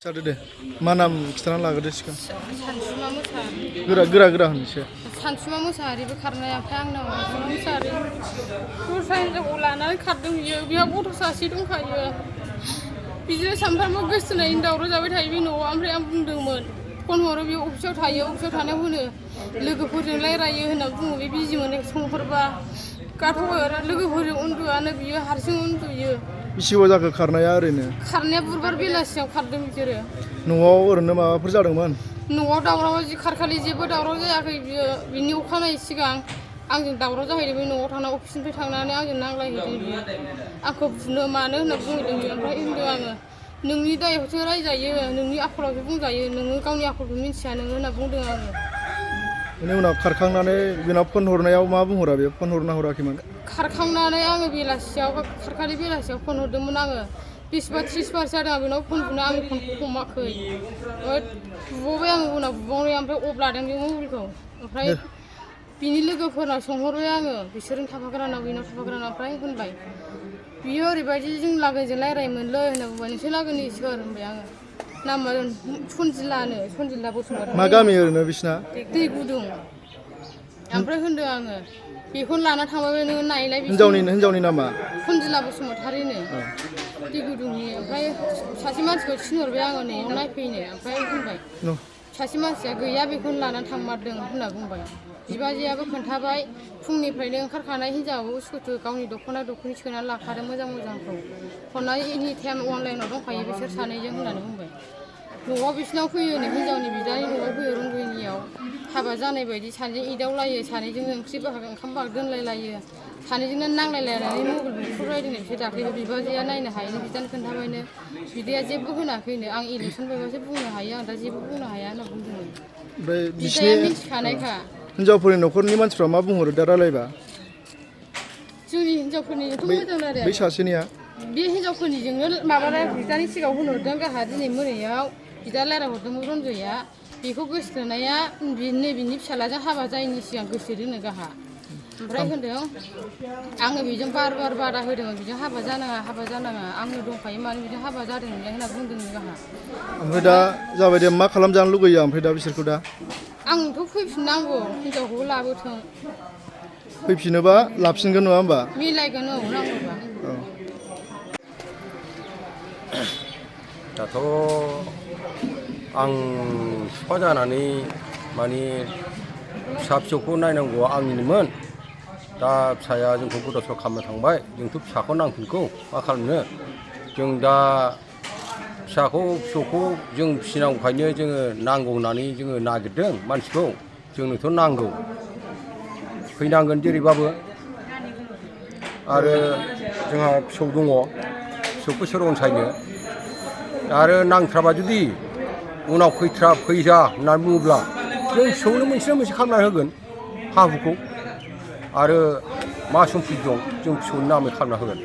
Cari deh, mana sekarang lagu deh sekarang. Sansuma Musari. Gerak hanise. Sansuma Musari karena yang nang Sansuma Musari. Terus saya ulana kadung ye biar butuh sasi dong kayu. Bicara sampai mau gesena indah orang jawa Thai bino, amri ampun demen. Kon horo biar upsau Thai tanah hune. Lego hurung lai raya hendak bungu biji mana semua perba. Kata orang lego hurung untuk anak biar harsing untuk ye. Bisi wajah ke karena ya hari ini. Karena berbar bilas yang kadung bicara. Nunggu orang nama perjalanan man. Nunggu daurah aja karkali jebot daurah aja kayak bini ukana isigang. Angin daurah aja hari ini nunggu tanah ofisin petang nane angin nang lagi ini. Aku punya mana nak bunyi dengan apa ini doang. Nungi dah yang cerai jaya, nungi aku lagi pun jaya, nungi kau ni aku pun siapa nungi nak bunyi dengan. Ini unak karkang nane bina pun horna ya mau pun hora pun horna hora kiman. Karkang nane angin bilas siapa karkali bilas siapa pun horde menang. 20-30 sada bina pun angin pun kumak kei. Bobe angin pun bong yang pe oblat yang dimu kau. Apalagi bini lega pernah songhor angin. Bisarin kapakeran bina kapakeran apalagi pun baik. Biar ibaji jeng lagi jelai rai menlo nak buat ni lagi ni sekarang bayang. Nama Sunjilane, Sunjila Busumar. Magami orang bisna. Di gudung. Ampai hendak angin. Bikun lana thama benu naik lagi. Henjau ni nama. Sunjila Busumar hari ni. Di gudung ni. Ampai sasiman sekolah sinur bayang ni. Naik pini. Ampai hendak. No. Sasiman sekolah ya bikun lana thama deng hendak bumbai. Ibaji aku kontabai. Fungni perayaan karkana hijau uskutu kau ni dokona dokuni sekena lah kada mujang kau. Kona ini tiang online orang kaya besar sana je hendak bumbai. Nunggu bisna kuyu ni hijau ni bidani nunggu kuyu orang kuyu ni yau. Haba jana ibaji sana idau lagi sana je ngsi bahkan kambak den lagi. Sana je nang lagi ni mungkin kurai ni bisa dak ibaji ya naik hai ni bidan kontabai ni. Bidia je bukan nak ini ang ilusan beberapa bukan hai ang dah je bukan hai nak bumbai. Bisna ni kana ka. Henjauफोरनि न'खरनि मानसिफ्रा मा बुंहरो दा रायलायबा जोंनि हिनजावफोरनिथ' मोजां रायलाया बै सासेनिया बे हिनजावफोरनिजोंनो माबानाय बिदानि सिगाङाव होनहरदों गाहा दिनै मोनायाव बिदा रायलायहरदोंमोन रन्जया बेखौ गोसोथोनाया बिनि फिसालाजों हाबा जायैनि सिगां गोसोथोदोंनो गाहा ओमफ्राय होनदों आङो बेजों बार बादा होदोंमोन बेजों हाबा जानाङा आङो दंखायो मानो बेजों हाबा जादों होनना बुंदोंनो गाहा ओमफ्राय दा जाबाय दे मा खालामजानो लुगैयो ओमफ्राय दा बिसोरखौ दा आंथ' फैफिननांगौ हिनजावखौबो लाबोथों फैफिनोबा लाफिनगोन नङा होमबा मिलायगोन औ नांगौबा दाथ' आं सिख्ला जानानै माने फिसा फिसौखौ नायनांगौआ आंनिनोमोन दा फिसाया जोंखौ गोदाव सोराव खालामनो थांबाय जोंथ' फिसाखौ नांफिनगौ मा खालामनो जों दा फिसाखौ फिसौखौ जों फिसिनांगौखायनो जोङो नांगौ होननानै जोङो नागिरदों मानसिखौ जोंनोथ' नांगौ फैनांगोन जेरैबाबो आरो जोंहा फिसौ दङ फिसौखौ सोर अनसायनो आरो नांथ्राबा जुदि उनाव फैजा होननानै बुङोब्ला जों फिसौनो मोनसे खालामनानै होगोन हा हुखौ आरो मा सम्फथि दं जों फिसौनि नामै खालामना होगोन